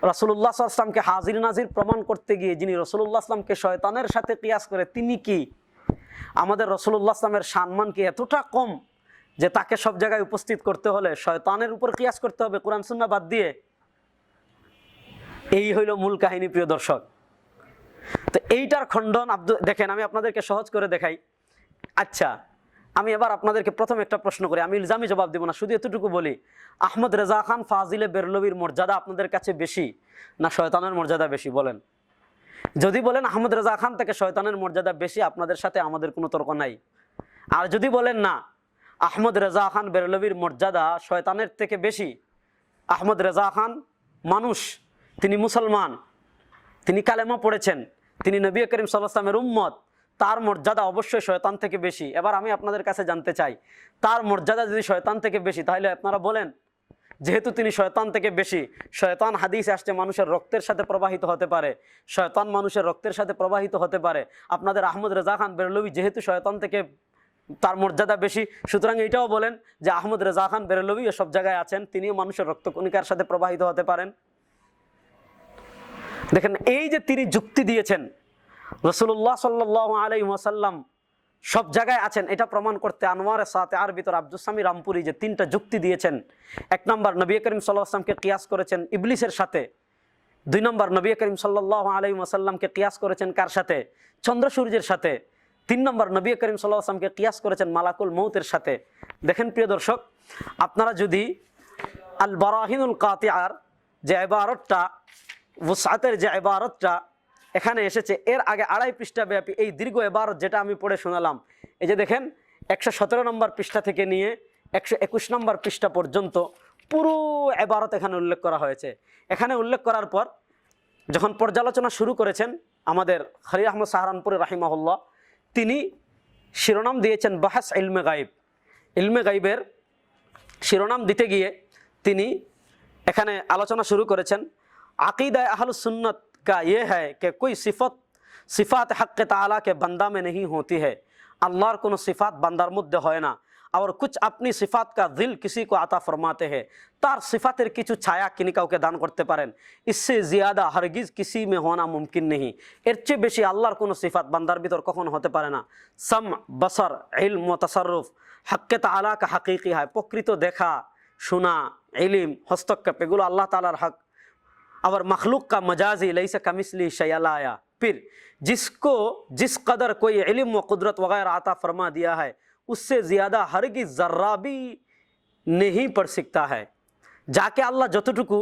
রাসূলুল্লাহ সাল্লাল্লাহু আলাইহি ওয়াসাল্লামকে হাজির নাজির প্রমাণ করতে গিয়ে যিনি রাসূলুল্লাহ ইসলামকে শয়তানের সাথে কিয়াস করে, তিনি কি? আমাদের রাসূলুল্লাহ ইসলামের সম্মান কি এতটা কম যে তাকে সব জায়গায় উপস্থিত করতে হলে শয়তানের উপর কিয়াস করতে হবে কোরআন সুন্নাহ বাদ দিয়ে? এই হইল মূল কাহিনী প্রিয় দর্শক। তো এইটার খণ্ডন দেখেন, আমি আপনাদেরকে সহজ করে দেখাই। আচ্ছা, আমি এবার আপনাদেরকে প্রথম একটা প্রশ্ন করি, আমি ইলজামি জবাব দেব না, শুধু এতটুকু বলি, আহমদ রেজা খান ফাজিলে বেরলভীর মর্যাদা আপনাদের কাছে বেশি না শয়তানের মর্যাদা বেশি? বলেন। যদি বলেন আহমদ রেজা খান থেকে শয়তানের মর্যাদা বেশি, আপনাদের সাথে আমাদের কোনো তর্ক নাই। আর যদি বলেন না, আহমদ রেজা খান বেরলভীর মর্যাদা শয়তানের থেকে বেশি, আহমদ রেজা খান মানুষ, তিনি মুসলমান, তিনি কালেমা পড়েছেন, তিনি নবী করিম সাল্লাল্লাহু আলাইহি ওয়াসাল্লামের উম্মত, তার মর্যাদা অবশ্যই শয়তান থেকে বেশি। এবার আমি আপনাদের কাছে জানতে চাই, তার মর্যাদা যদি শয়তান থেকে বেশি, তাহলে আপনারা বলেন যেহেতু তিনি শয়তান থেকে বেশি, শয়তান হাদিসে আসছে মানুষের রক্তের সাথে প্রবাহিত হতে পারে, শয়তান মানুষের রক্তের সাথে প্রবাহিত হতে পারে, আপনাদের আহমদ রেজা খান বেরলভী যেহেতু শয়তান থেকে তার মর্যাদা বেশি, সুতরাং এইটাও বলেন যে আহমদ রেজা খান বেরলভী সব জায়গায় আছেন, তিনিও মানুষের রক্তকণিকার সাথে প্রবাহিত হতে পারেন। দেখেন, এই যে তিনি যুক্তি দিয়েছেন রাসূলুল্লাহ সাল্লাল্লাহু আলাইহি ওয়াসাল্লাম সব জায়গায় আছেন, এটা প্রমাণ করতে আনোয়ারে সাতেআর ভিতর আব্দুস সামি রামপুরি যে তিনটা যুক্তি দিয়েছেন। এক নম্বর, নবী করিম সাল্লাল্লাহু আলাইহি ওয়াসাল্লামকে কিয়াস করেছেন ইবলিসের সাথে। দুই নম্বর, নবী করিম সাল্লাল্লাহু আলাইহি ওয়াসাল্লামকে কিয়াস করেছেন কার সাথে? চন্দ্র সূর্যের সাথে। তিন নম্বর, নবী করিম সাল্লাল্লাহু আলাইহি ওয়াসাল্লামকে কিয়াস করেছেন মালাকুল মৌতের সাথে। দেখেন প্রিয় দর্শক, আপনারা যদি আল বারাহিনুল কাতিআর যে ইবারতটা, ওয়াসাতের যে ইবারতটা এখানে এসেছে, এর আগে 2.5 পৃষ্ঠা ব্যাপী এই দীর্ঘ ইবারত যেটা আমি পড়ে শোনালাম, এই যে দেখেন 117 নম্বর পৃষ্ঠা থেকে নিয়ে 121 নম্বর পৃষ্ঠা পর্যন্ত পুরো ইবারত এখানে উল্লেখ করা হয়েছে। এখানে উল্লেখ করার পর যখন পর্যালোচনা শুরু করেছেন আমাদের খলিল আহমদ সাহারানপুরি রাহিমাহুল্লাহ, তিনি শিরোনাম দিয়েছেন বাহাস ইলমে গাইব। ইলমে গাইবের শিরোনাম দিতে গিয়ে তিনি এখানে আলোচনা শুরু করেছেন, আকিদায়ে আহলুস সুন্নত का ये है कि कोई सिफात हक़ ताला के बंदा में नहीं होती है। अल्लाहर कोनो सिफात बंदार मध्य হয় না, और कुछ अपनी सिफात का दिल किसी को आता फरमाते हैं। तार सिफातेर किछु छाया किनी काउके दान करते पारेन, इससे ज़्यादा हरगिज़ किसी में होना मुमकिन नहीं। एर चेয়ে বেশি আল্লাহর কোনো সিফাত বান্দার ভিতর কখনো হতে পারে না। सम बसर इल्म व तसर्रुफ हक़ ताला का हकीकी है। প্রকৃত দেখা শোনা ইলম হস্তক্ষেপ এগুলো আল্লাহ তাআলার হক। और मखलूक का मजाजी लैसा कमिसली शयलाया। फिर जिसको जिस कदर कोई इल्म व कुदरत वगैरह आता फरमा दिया है, उससे ज़्यादा हरगिज़ ज़र्रा भी नहीं पढ़ सकता है। যাকে আল্লাহ যতটুকু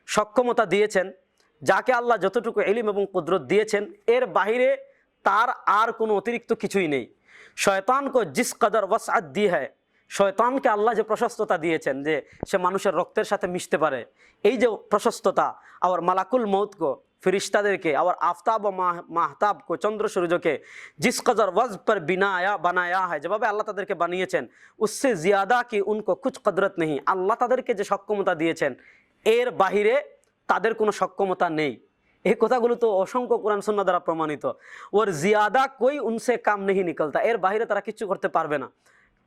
সক্ষমতা দিয়েছেন, যাকে আল্লাহ যতটুকু ইলম এবং কুদরত দিয়েছেন, এর বাইরে তার আর কোনো অতিরিক্ত কিছুই নেই। শয়তান को जिस कदर वसअत दी है, শয়তানকে আল্লাহ যে প্রশস্ততা দিয়েছেন যে সে মানুষের রক্তের সাথে মিশতে পারে, এই যে প্রশস্ততা, और मलाकुल मौत को ফিরিস্তাদেরকে, और आफ्ताब व माहताब को চন্দ্র সূর্যকে जिस कदर वज़ पर बनाया है, যেভাবে আল্লাহ তাদেরকে বানিয়েছেন, उससे ज़्यादा कि उनको कुछ कदरत नहीं। আল্লাহ তাদেরকে যে সক্ষমতা দিয়েছেন এর বাহিরে তাদের কোনো সক্ষমতা নেই। এই কথাগুলো তো অসংখ্য কোরআন সুন্নাহ দ্বারা প্রমাণিত। ওর জিয়াদা कोई उनसे काम नहीं निकलता, এর বাহিরে তারা কিছু করতে পারবে না,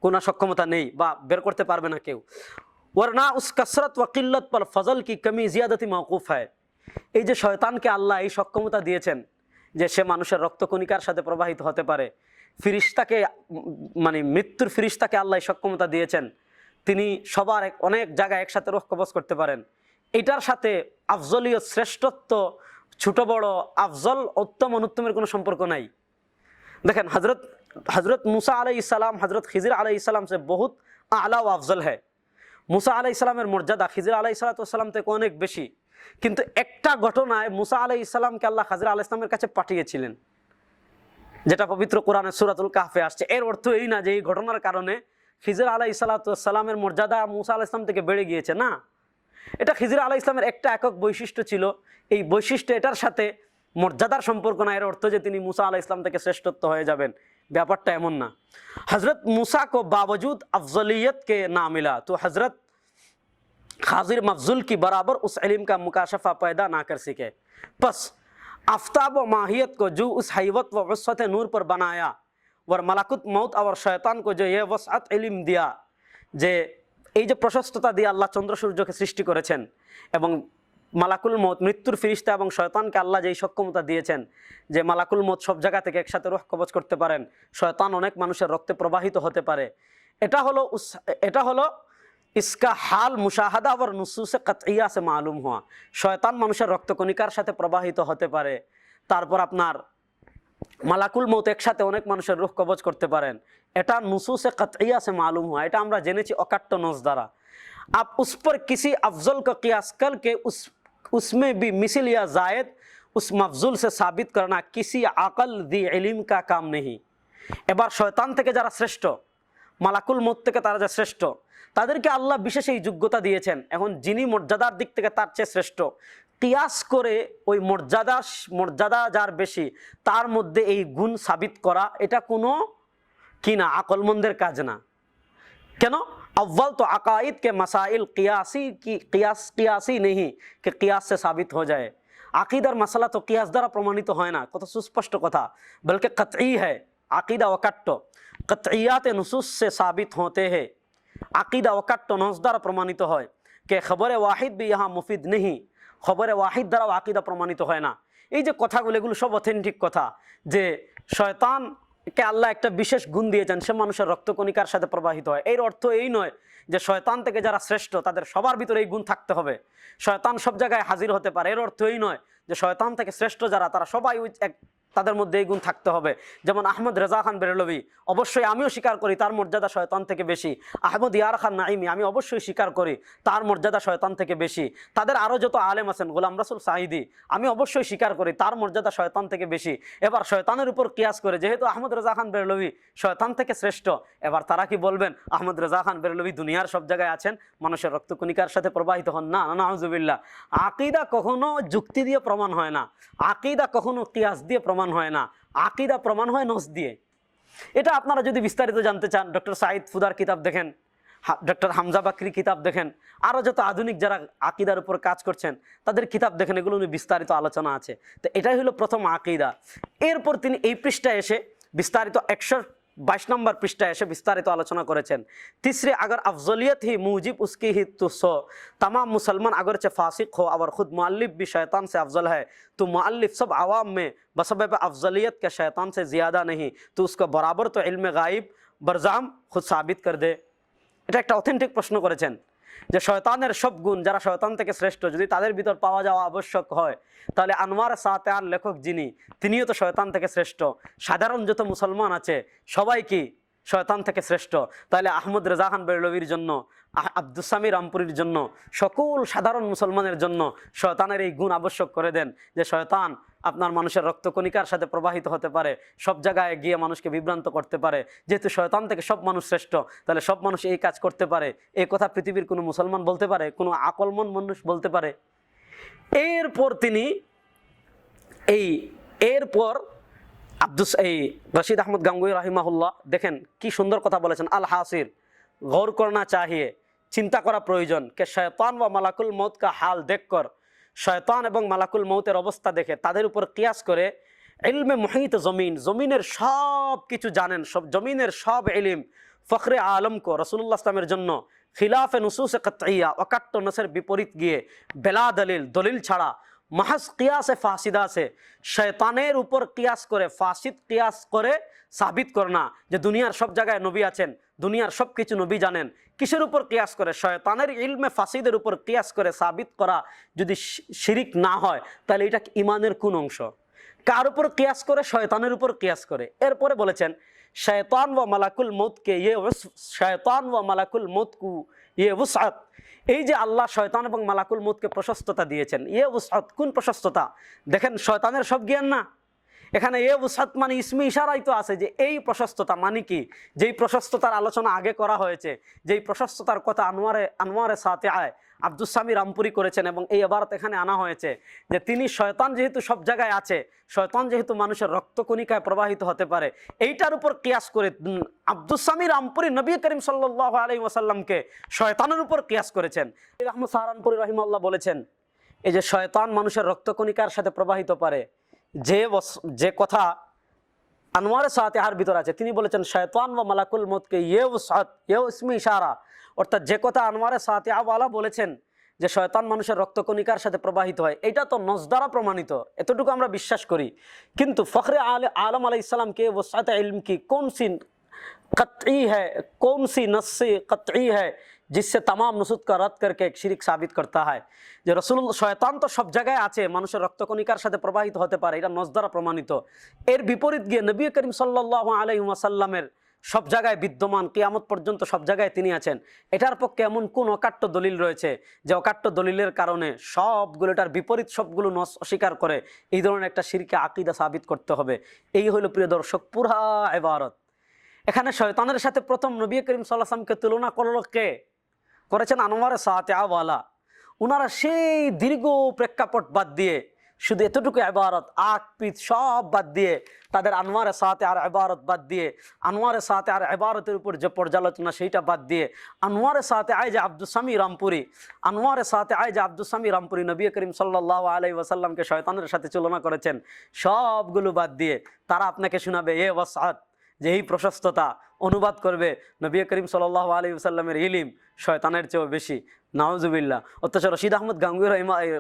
কোনো সক্ষমতা নেই বা বের করতে পারবে না কেউ। वरना उस कसरत व किल्लत पर फजल की कमी ज़ियादती मौकूफ़ है। এই যে শয়তানকে আল্লাহ এই সক্ষমতা দিয়েছেন যে সে মানুষের রক্তকণিকার সাথে প্রবাহিত হতে পারে, ফিরিস্তাকে মানে মৃত্যুর ফিরিস্তাকে আল্লাহ এই সক্ষমতা দিয়েছেন, তিনি সবার অনেক জায়গায় একসাথে রূহ কবজ করতে পারেন। এটার সাথে আফজলিয়ত, শ্রেষ্ঠত্ব, ছোট বড়, আফজল, উত্তম অনুত্তমের কোনো সম্পর্ক নাই। দেখেন हज़रत मूसा अलैहिस्सलाम हज़रत खिज़र अलैहिस्सलाम से बहुत आला व अफजल है। मूसा अलैहिस्सलामेर मर्यादा खिज़र अलैहिस्सलाम থেকে অনেক বেশি, কিন্তু একটা ঘটনায় मूसा अलैहिस्सलामকে আল্লাহ खिज़र अलैहिस्सलामेর কাছে পাঠিয়েছিলেন, যেটা পবিত্র কোরআনের সূরাতুল কাহফে আসছে। এর অর্থ এই না যে এই ঘটনার কারণে खिज़र अलैहिस्सलाমের মর্যাদা मूसा अलैहिस्सलाम থেকে বেড়ে গিয়েছে, না। এটা खिज़र अलैहिस्सलामेর একটা একক বৈশিষ্ট্য ছিল, এই বৈশিষ্ট্য এটার সাথে মর্যাদার সম্পর্ক না। এর অর্থ যে তিনি मूसा अलैहिस्सलाम থেকে শ্রেষ্ঠত্ব হয়ে যাবেন, ব্যাপারটা এমন না। हज़रत मूसा को बावजूद अफजलियत के ना मिला तो हज़रत खाजिर मफजुल की बराबर उस इल्म का मुकाशफा पैदा ना कर सके। बस आफ्ताब व माहियत को जो उस हैवत व वसअत नूर पर बनाया, और मलाकुत मौत और शैतान को जो ये वसअत इल्म दिया, যে এই যে প্রশস্ততা দিয়ে আল্লাহ চন্দ্র সূর্যকে সৃষ্টি করেছেন, এবং মালাকুল মৌত মৃত্যুর ফিরিস্তা এবং শয়তানকে আল্লাহ যেই সক্ষমতা দিয়েছেন যে মালাকুল মৌত সব জায়গা থেকে একসাথে রূহ কবজ করতে পারেন, শয়তান অনেক মানুষের রক্তে প্রবাহিত হতে পারে, এটা হলো इसका हाल मुशाहदा और नुसूस कतइया से मालूम हुआ। শয়তান মানুষের রক্তকণিকার সাথে প্রবাহিত হতে পারে, তারপর আপনার মালাকুল মৌত একসাথে অনেক মানুষের রূহ কবজ করতে পারেন, এটা নুসুস कतइया से मालूम हुआ। এটা আমরা জেনেছি অকাট্য নস দ্বারা। आप उस पर किसी अफजल का कियास करके उसमें भी मिसल या जायद उस मफजुल से साबित करना किसी अकल दी इल्म का काम नहीं। এবার শয়তান থেকে যারা শ্রেষ্ঠ, মালাকুল মৌত থেকে তারা যা শ্রেষ্ঠ, তাদেরকে আল্লাহ বিশেষ এই যোগ্যতা দিয়েছেন। এখন যিনি মর্যাদার দিক থেকে তার চেয়ে শ্রেষ্ঠ, কিয়াস করে ওই মর্যাদা যার বেশি তার মধ্যে এই গুণ সাবিত করা, এটা কোনো কি না, আকলমন্দের কাজ না। কেন? अव्वल तो अकाइद के मसाइल कियासी नहीं कि कियास से साबित हो जाए। আকিদার মাসালা তো কিয়াস দ্বারা প্রমাণিত হয় না, কত সুস্পষ্ট কথা, বলকে कतई है। আকিদা ওয়াকাট্য, कतइयात नुसूस से साबित होते हैं। আকিদা ওয়াকাট্য নস দ্বারা প্রমাণিত হয়। কে খবরে ওয়াহিদ भी यहाँ मुफीद नहीं, খবরে ওয়াহিদ দ্বারাও আকিদা প্রমাণিত হয় না। এই যে কথাগুলো, এগুলো সব অথেন্টিক কথা যে শয়তানকে আল্লাহ একটা বিশেষ গুণ দিয়েছেন, সে মানুষের রক্তকণিকার সাথে প্রবাহিত হয়। এর অর্থ এই নয় যে শয়তান থেকে যারা শ্রেষ্ঠ তাদের সবার ভিতরে এই গুণ থাকতে হবে, শয়তান সব জায়গায় হাজির হতে পারে। এর অর্থ এই নয় যে শয়তান থেকে শ্রেষ্ঠ যারা তারা সবাই তাদের মধ্যে এই গুণ থাকতে হবে। যেমন আহমদ রেজা খান বেরলভী, অবশ্যই আমিও স্বীকার করি তার মর্যাদা শয়তান থেকে বেশি। আহমদ ইয়ার খান নাইমি, আমি অবশ্যই স্বীকার করি তার মর্যাদা শয়তান থেকে বেশি। তাদের আরও যত আলেম আছেন, গোলাম রাসুল সাঈদী, আমি অবশ্যই স্বীকার করি তার মর্যাদা শয়তান থেকে বেশি। এবার শয়তানের উপর কিয়াস করে যেহেতু আহমদ রেজা খান বেরলভী শয়তান থেকে শ্রেষ্ঠ, এবার তারা কি বলবেন আহমদ রেজা খান বেরলভী দুনিয়ার সব জায়গায় আছেন, মানুষের রক্তকণিকার সাথে প্রবাহিত হন না? নাউজুবিল্লাহ। আকীদা কখনো যুক্তি দিয়ে প্রমাণ হয় না, আকীদা কখনো কিয়াস দিয়ে প্রমাণ হয় না, আকীদা প্রমাণ হয় নস দিয়ে। এটা আপনারা যদি বিস্তারিত জানতে চান, ডক্টর সাঈদ ফুদার কিতাব দেখেন, ডক্টর হামজা বাকরি কিতাব দেখেন, আরও যত আধুনিক যারা আকীদার উপর কাজ করছেন তাদের কিতাব দেখেন, এগুলো নিয়ে বিস্তারিত আলোচনা আছে। তো এটাই হলো প্রথম আকীদা। এরপর তিনি এই পৃষ্ঠায় এসে বিস্তারিত 122 নম্বর পৃষ্ঠায় এসে বিস্তারিত আলোচনা করেছেন। तीसरे अगर अफजलियत ही मूजिब उसकी ही तो सो तमाम मुसलमान अगर चे फासिक हो और ख़ुद मुअल्लिफ भी शैतान से अफजल है तो मुअल्लिफ सब आवाम में बसबब अफजलियत के शैतान से ज़्यादा नहीं तो उसको बराबर तो इल्म गायब बरजाम खुद साबित कर दे। এটা একটা অথেন্টিক প্রশ্ন করেছেন যে শয়তানের সব গুণ যারা শয়তান থেকে শ্রেষ্ঠ যদি তাদের ভিতর পাওয়া যাওয়া আবশ্যক হয়, তাহলে আনোয়ার সাতেয়ার লেখক যিনি, তিনিও তো শয়তান থেকে শ্রেষ্ঠ। সাধারণ যত মুসলমান আছে সবাই কি শয়তান থেকে শ্রেষ্ঠ? তাহলে আহমদ রেজা খান বেরলভীর জন্য, আব্দুস সামি রামপুরীর জন্য, সকল সাধারণ মুসলমানের জন্য শয়তানের এই গুণ আবশ্যক করে দেন যে শয়তান আপনার মানুষের রক্তকণিকার সাথে প্রবাহিত হতে পারে, সব জায়গায় গিয়ে মানুষকে বিভ্রান্ত করতে পারে। যেহেতু শয়তান থেকে সব মানুষ শ্রেষ্ঠ, তাহলে সব মানুষ এই কাজ করতে পারে, এই কথা পৃথিবীর কোনো মুসলমান বলতে পারে, কোনো আকলমন মানুষ বলতে পারে? এরপর তিনি এরপর রশিদ আহমদ গাঙ্গুই রাহিমাহুল্লাহ দেখেন কি সুন্দর কথা বলেছেন। আল হাসির গৌর করনা চাহিয়ে, চিন্তা করা প্রয়োজন কে শয়তান ও মালাকুল মৌত কা হাল দেখকর, শয়তান এবং মালাকুল মৌতের অবস্থা দেখে তাদের উপর কিয়াস করে ইলমে মুহিত জমিন, জমিনের সব কিছু জানেন, সব জমিনের সব ইলম ফখরে আলম কো রাসূলুল্লাহ ইসলামের জন্য খিলাফে নুসুস কতইয়া অকাট্য নসের বিপরীত গিয়ে বেলা দলিল, দলিল ছাড়া মাহাজ কিয়াসে ফাসিদা সে শয়তানের উপর কিয়াস করে, ফাসিদ কিয়াস করে সাবিত করনা যে দুনিয়ার সব জায়গায় নবী আছেন, দুনিয়ার সব কিছু নবী জানেন। কিসের উপর কিয়াস করে? শয়তানের ইলমে ফাসিদের উপর কিয়াস করে সাবিত করা যদি শিরিক না হয় তাহলে এটা ইমানের কোন অংশ? কার উপর কিয়াস করে? শয়তানের উপর কিয়াস করে। এরপরে বলেছেন শয়তান ও মালাকুল মৌতকে শয়তান ও মালাকুল মৌতকু উসআত, এই যে আল্লাহ শয়তান এবং মালাকুল মৌতকে প্রশস্ততা দিয়েছেন, উসআত কোন প্রশস্ততা? দেখেন শয়তানের সব জ্ঞান না, এখানে উসআত মানে ইসমে ইশারাই তো আছে যে এই প্রশস্ততা মানে কি? যেই প্রশস্ততার আলোচনা আগে করা হয়েছে, যেই প্রশস্ততার কথা আনোয়ারে সাতেআয় আব্দুস সামি রামপুরি করেছেন এবং এই ইবারত এখানে আনা হয়েছে যে তিনি শয়তান যেহেতু সব জায়গায় আছে, শয়তান যেহেতু মানুষের রক্তকণিকায় প্রবাহিত হতে পারে, এইটার উপর কিয়াস করে আব্দুস সামি রামপুরি নবী করিম সাল্লাল্লাহু আলাইহি ওয়াসাল্লামকে শয়তানের উপর কিয়াস করেছেন। আহমদ সাহারানপুরি রাহিমাহুল্লাহ বলেছেন এই যে শয়তান মানুষের রক্তকণিকার সাথে প্রবাহিত পারে, যে কথা আনোয়ারে সাতেহার ভিতর আছে, তিনি বলেছেন শয়তান ও মালাকুল মৌতকে উসআত, ইসমে ইশারা, অর্থাৎ যে কথা আনোয়ারে সাতেহাওয়ালা বলেছেন যে শয়তান মানুষের রক্তকণিকার সাথে প্রবাহিত হয়, এটা তো নস দ্বারা প্রমাণিত, এতটুকু আমরা বিশ্বাস করি। কিন্তু ফখরে আলম আলাইহিস সালাম কে ওসাত ইলম কি कौन सी कतई है, कौन सी नस से कतई है जिससे तमाम नुसूस का रद्द करके एक शिरिक साबित करता है? যে রাসূলুল্লাহ শয়তান তো সব জায়গায় আছে, মানুষের রক্তকণিকার সাথে প্রবাহিত হতে পারে, এটা নস দ্বারা প্রমাণিত। এর বিপরীত গিয়ে নবী করিম সাল্লাল্লাহু আলাইহি ওয়াসাল্লামের সব জায়গায় বিদ্যমান, কিয়ামত পর্যন্ত সব জায়গায় তিনি আছেন, এটার পক্ষে এমন কোন অকাট্য দলিল রয়েছে যে অকাট্য দলিলের কারণে সবগুলো এটার বিপরীত সবগুলো নস অস্বীকার করে এই ধরনের একটা শিরকে আকীদা সাবিত করতে হবে? এই হলো প্রিয় দর্শক পুরা ইবারত। এখানে শয়তানের সাথে প্রথম নবী করিম সাল্লাল্লাহু আলাইহি ওয়াসাল্লামকে তুলনা করলো কে? করেছেন আনোয়ারে সাতেআওয়ালা। ওনারা সেই দীর্ঘ প্রেক্ষাপট বাদ দিয়ে শুধু এতটুকু ইবারত, আক পিত সব বাদ দিয়ে, তাদের আনোয়ারে সাতেআর ইবারত বাদ দিয়ে, আনোয়ারে সাতেআর ইবারতের উপর যে পর্যালোচনা সেইটা বাদ দিয়ে, আনোয়ারে সাতেআয় যে আব্দুস সামি রামপুরি, আনোয়ারে সাতেআয় যে আব্দুস সামি রামপুরি নবী করিম সাল্লাল্লাহু আলাইহি ওয়াসাল্লামকে শয়তানের সাথে তুলনা করেছেন, সবগুলো বাদ দিয়ে তারা আপনাকে শোনাবে উসআত, যে এই প্রশস্ততা, অনুবাদ করবে নবী করিম সাল্লাল্লাহু আলাইহি ওয়াসাল্লামের ইলম শয়তানের চেয়েও বেশি, নাউজুবিল্লাহ। অথচ রশিদ আহমদ গাঙ্গুহি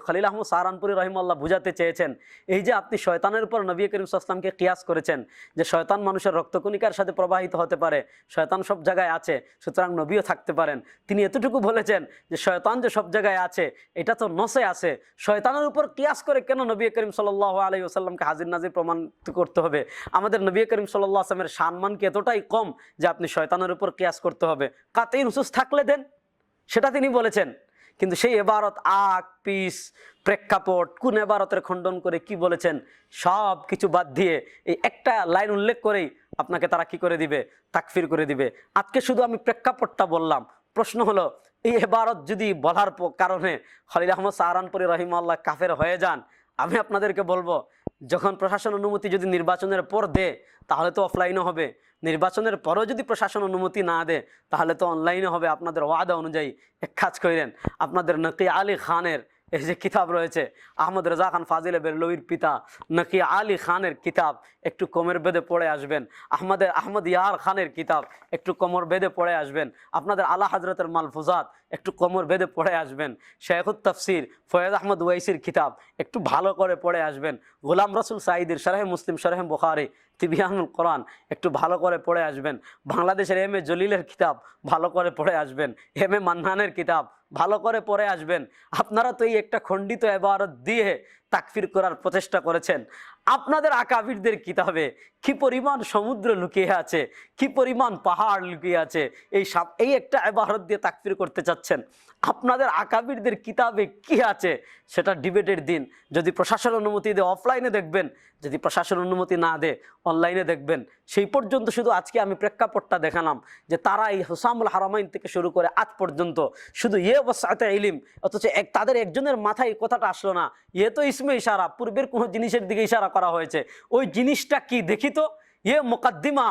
খলিল আহমদ সাহারানপুরি রহিমাল্লাহ বুঝাতে চেয়েছেন, এই যে আপনি শয়তানের উপর নবী করিম সাল্লাল্লাহু আলাইহি ওয়াসাল্লামকে কিয়াস করেছেন যে শয়তান মানুষের রক্তকণিকার সাথে প্রবাহিত হতে পারে, শয়তান সব জায়গায় আছে, সুতরাং নবীও থাকতে পারেন। তিনি এতটুকু বলেছেন যে শয়তান যে সব জায়গায় আছে এটা তো নসে আছে, শয়তানের উপর কিয়াস করে কেন নবী করিম সাল্লাল্লাহু আলাইহি ওয়াসাল্লামকে হাজির নাজির প্রমাণ করতে হবে? আমাদের নবী করিম সাল্লাল্লাহু আলাইহি ওয়াসাল্লামের সম্মান কি এতটাই কম যে আপনি শয়তানের উপর কিয়াস করতে হবে? কাতেই নুসুস থাকলে দেন, সেটা তিনি বলেছেন। কিন্তু সেই এবারত আক পিস প্রেক্ষাপট কোন এবারতের খণ্ডন করে কি বলেছেন সব কিছু বাদ দিয়ে এই একটা লাইন উল্লেখ করেই আপনাকে তারা কি করে দিবে? তাকফির করে দিবে। আজকে শুধু আমি প্রেক্ষাপটটা বললাম। প্রশ্ন হলো, এই এবারত যদি বলার কারণে খলিল আহমদ সাহারানপুরি রহিমাল্লাহ কাফের হয়ে যান, আমি আপনাদেরকে বলবো, যখন প্রশাসন অনুমতি যদি নির্বাচনের পর দেয় তাহলে তো অফলাইনে হবে, নির্বাচনের পরও যদি প্রশাসন অনুমতি না দেয় তাহলে তো অনলাইনে হবে। আপনাদের ওয়াদা অনুযায়ী এক কাজ করেন, আপনাদের নকি আলী খানের এই যে কিতাব রয়েছে, আহমদ রেজা খান ফাজিল বেরলভির পিতা নকি আলী খানের কিতাব একটু কোমর বেঁধে পড়ে আসবেন। আহমদ ইয়ার খানের কিতাব একটু কোমর বেঁধে পড়ে আসবেন। আপনাদের আলা হজরতের মালফুজাত একটু কোমর বেঁধে পড়ে আসবেন। শেখুত তফসির ফয়েজ আহমদ ওয়াইসির কিতাব একটু ভালো করে পড়ে আসবেন। গোলাম রসুল সাঈদীর শরহে মুসলিম শরহে বুখারী তিবিয়ানুল কোরআন একটু ভালো করে পড়ে আসবেন। বাংলাদেশের এম এ জলিলের কিতাব ভালো করে পড়ে আসবেন। এম এ মান্নানের কিতাব ভালো করে পড়ে আসবেন। আপনারা তো এই একটা খণ্ডিত ইবারত দিয়ে তাকফির করার প্রচেষ্টা করেছেন। আপনাদের আকাবিরদের কিতাবে কি পরিমাণ সমুদ্র লুকিয়ে আছে, কি পরিমাণ পাহাড় লুকিয়ে আছে, এই একটা ইবারত দিয়ে তাকফির করতে চাচ্ছেন। আপনাদের আকাবিরদের কিতাবে কি আছে সেটা ডিবেটের দিন। যদি প্রশাসন অনুমতি দেয় অফলাইনে দেখবেন, যদি প্রশাসন অনুমতি না দেয় অনলাইনে দেখবেন। সেই পর্যন্ত শুধু আজকে আমি প্রেক্ষাপটটা দেখালাম যে তারা এই হুসামুল হারামাইন থেকে শুরু করে আজ পর্যন্ত শুধু ওয়াসাতে ইলম, অথচ তাদের একজনের মাথায় এই কথাটা আসলো না, তো ইসমে ইশারা, পূর্বের কোনো জিনিসের দিকে ইশারা করা হয়েছে, ওই জিনিসটা কি দেখি তো। মুকদ্দিমা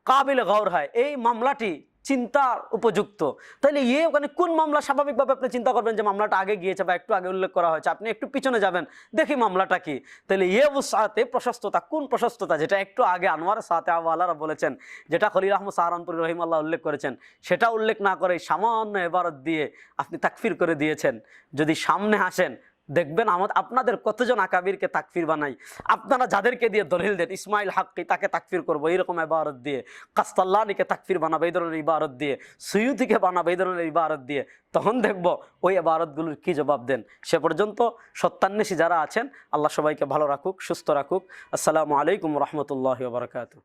কাবিল গৌর হয়, এই মামলাটি চিন্তার উপযুক্ত। তাহলে ওখানে কোন মামলা? স্বাভাবিকভাবে আপনি চিন্তা করবেন যে মামলাটা আগে গিয়েছে বা একটু আগে উল্লেখ করা হয়েছে, আপনি একটু পিছনে যাবেন, দেখি মামলাটা কি। তাহলে ওয়াসাতে প্রশস্ততা, কোন প্রশস্ততা? যেটা একটু আগে আনোয়ার সাথে আওয়ালারা বলেছেন, যেটা খলিল আহমদ সাহারানপুরি রহিমাল্লাহ উল্লেখ করেছেন, সেটা উল্লেখ না করে সামান্য ইবারত দিয়ে আপনি তাকফির করে দিয়েছেন। যদি সামনে আসেন দেখবেন আপনাদের কতজন আকাবিরকে তাকফির বানাই। আপনারা যাদেরকে দিয়ে দলিল দেন, ইসমাইল হাক্কি তাকে তাকফির করবো এইরকম ইবারত দিয়ে, কাস্তাল্লানিকে তাকফির বানাবো এই ধরনের ইবারত দিয়ে, সুয়ুতিকে বানাবো এই ধরনের ইবারত দিয়ে, তখন দেখব ওই ইবারতগুলোর কি জবাব দেন। সে পর্যন্ত সত্যান্বেষী যারা আছেন, আল্লাহ সবাইকে ভালো রাখুক, সুস্থ রাখুক। আসসালামু আলাইকুম রহমতুল্লাহি ওয়া বারাকাতুহু।